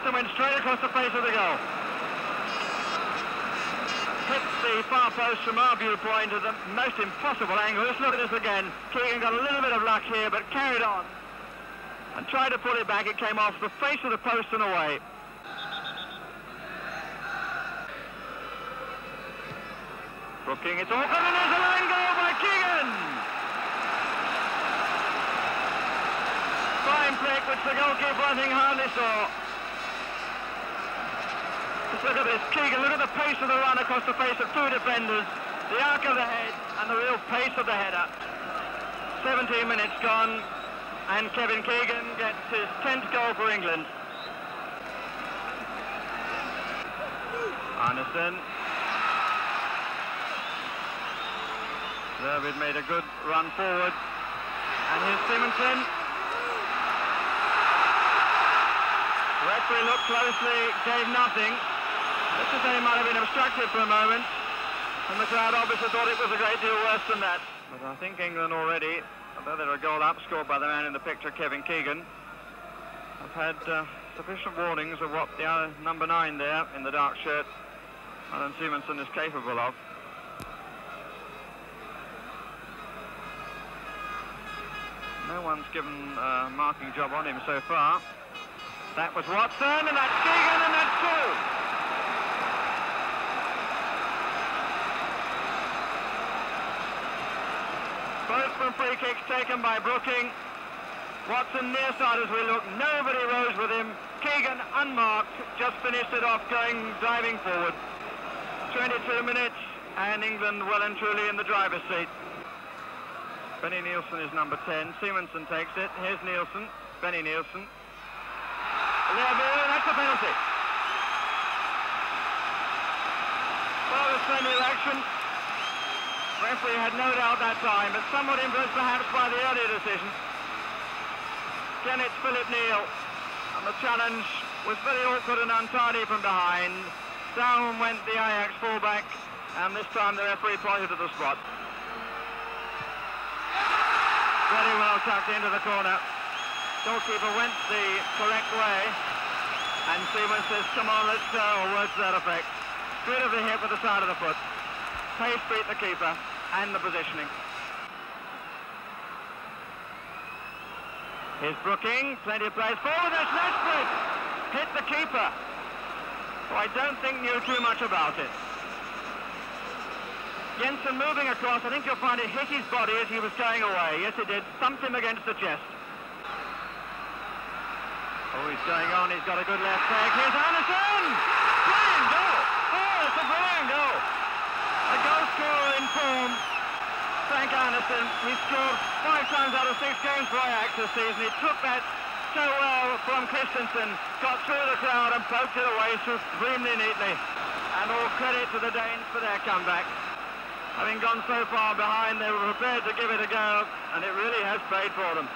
and went straight across the face of the goal. Hit the far post from our viewpoint at the most impossible angle. Let's look at this again. Keegan got a little bit of luck here, but carried on and tried to pull it back. It came off the face of the post and away. Brooking, it's open, and there's a line goal by Keegan! Fine flick, which the goalkeeper, I think, hardly saw. Just look at this, Keegan, look at the pace of the run across the face of two defenders, the arc of the head, and the real pace of the header. 17 minutes gone, and Kevin Keegan gets his 10th goal for England. Arnesen. Røntved made a good run forward, and here's Simonsen. The referee looked closely, gave nothing. Let's just say he might have been obstructed for a moment, and the crowd obviously thought it was a great deal worse than that. But I think England already, although they're a goal up, scored by the man in the picture, Kevin Keegan, have had sufficient warnings of what the other number 9 there in the dark shirt, Alan Simonsen, is capable of. No one's given a marking job on him so far. That was Watson, and that's Keegan, and that's 2. Both from free kicks taken by Brooking. Watson near side as we look. Nobody rose with him. Keegan unmarked, just finished it off going diving forward. 22 minutes, and England well and truly in the driver's seat. Benny Nielsen is number 10. Simonsen takes it. Here's Nielsen. Benny Nielsen. That's a penalty. Well, there's plenty of action. Referee had no doubt that time, but somewhat impressed perhaps by the earlier decision. Again, it's Philip Neal, and the challenge was very awkward and untidy from behind. Down went the Ajax fullback, and this time the referee pointed to the spot. Very well tucked into the corner. Goalkeeper went the correct way, and Seaman says, come on, let's go, or words to that effect. Beautifully hit with the side of the foot. Pace beat the keeper, and the positioning. Here's Brooking, plenty of plays forward, there's Latchford! Hit the keeper, who I don't think knew too much about it. Jensen moving across, I think you'll find it hit his body as he was going away. Yes, it did. Thumped him against the chest. Oh, he's going on. He's got a good left leg. Here's Arnesen! Brilliant goal! Oh, it's a brilliant goal. A goal scorer in form. Frank Arnesen. He scored 5 times out of 6 games for Ajax this season. He took that so well from Christensen, got through the crowd and poked it away supremely neatly. And all credit to the Danes for their comeback. Having gone so far behind, they were prepared to give it a go, and it really has paid for them.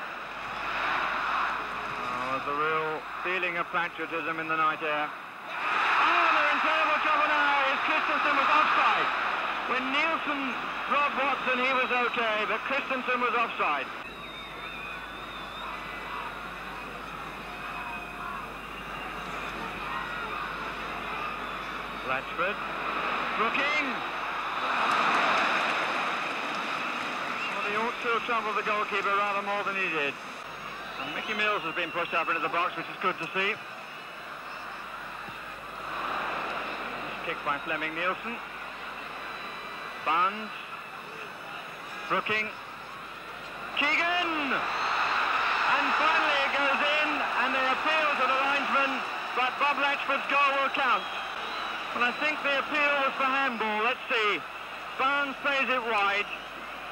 Oh, there's a real feeling of patriotism in the night air. Oh, they're in terrible trouble now. Christensen was offside. When Nielsen robbed Watson, he was okay, but Christensen was offside. Latchford. Brooking. He ought to have troubled the goalkeeper rather more than he did. And Mickey Mills has been pushed up into the box, which is good to see. Kick by Flemming Nielsen. Barnes. Brooking. Keegan! And finally it goes in, and they appeal to the linesman, but Bob Latchford's goal will count. Well, I think the appeal was for handball. Let's see. Barnes plays it wide.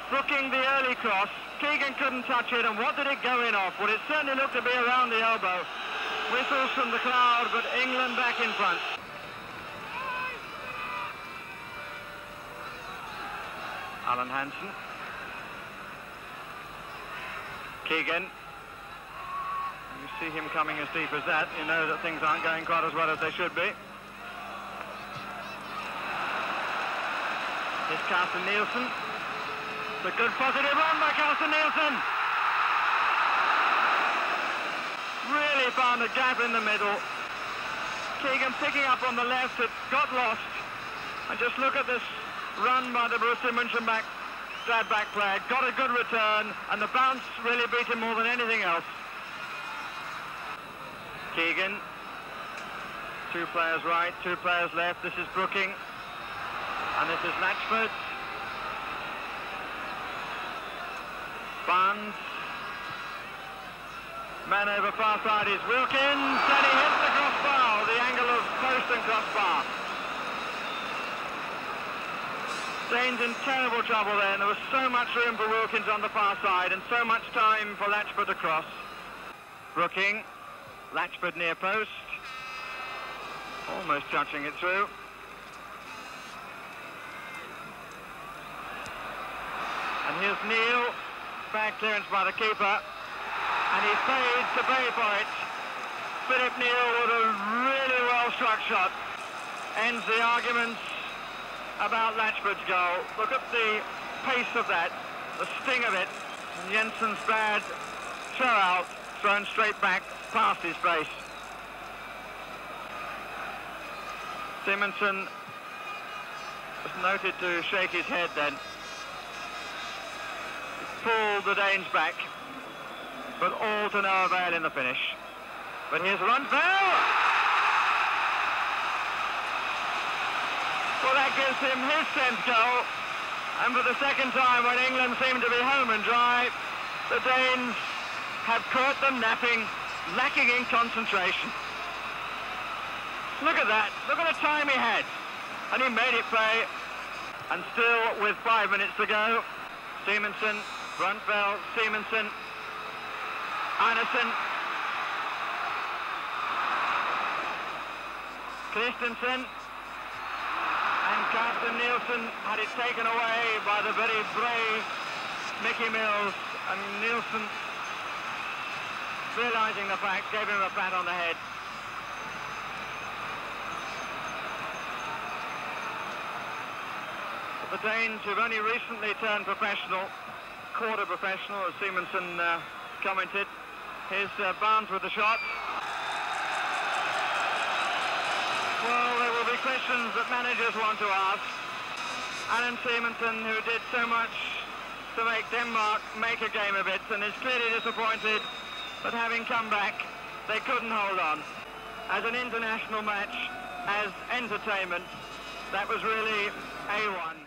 Brooking the early cross. Keegan couldn't touch it, and what did it go in off? Well, it certainly looked to be around the elbow. Whistles from the crowd, but England back in front. Alan Hansen. Keegan. You see him coming as deep as that, you know that things aren't going quite as well as they should be. Here's Carsten Nielsen. It's a good positive run by Carsten Nielsen. Really found a gap in the middle. Keegan picking up on the left, it got lost. And just look at this run by the Borussia Mönchengladbach player. Got a good return, and the bounce really beat him more than anything else. Keegan. 2 players right, 2 players left. This is Brooking. And this is Latchford. Barnes. Man over far side is Wilkins, and he hits the crossbar, the angle of post and crossbar. Dane's in terrible trouble there, and there was so much room for Wilkins on the far side, and so much time for Latchford to cross. Brooking, Latchford near post, almost touching it through. And here's Neal, bad clearance by the keeper. And he fades to pay for it. Philip Neal with a really well-struck shot ends the arguments about Latchford's goal. Look at the pace of that, the sting of it. And Jensen's bad throw out, thrown straight back past his face. Simonsen was noted to shake his head then. Pulled the Danes back, but all to no avail in the finish. But here's Røntved! Well, that gives him his 10th goal, and for the second time when England seemed to be home and dry, the Danes have caught them napping, lacking in concentration. Look at that, look at the time he had, and he made it play, and still with 5 minutes to go, Simonsen, Røntved, Simonsen, Arnesen, Christensen, and Carsten Nielsen had it taken away by the very brave Mickey Mills, and Nielsen, realising the fact, gave him a pat on the head. But the Danes, who've only recently turned professional, quarter professional, as Simonsen commented. Here's Barnes with the shot. Well, there will be questions that managers want to ask. Alan Simonsen, who did so much to make Denmark make a game of it, and is clearly disappointed that having come back, they couldn't hold on. As an international match, as entertainment, that was really A1.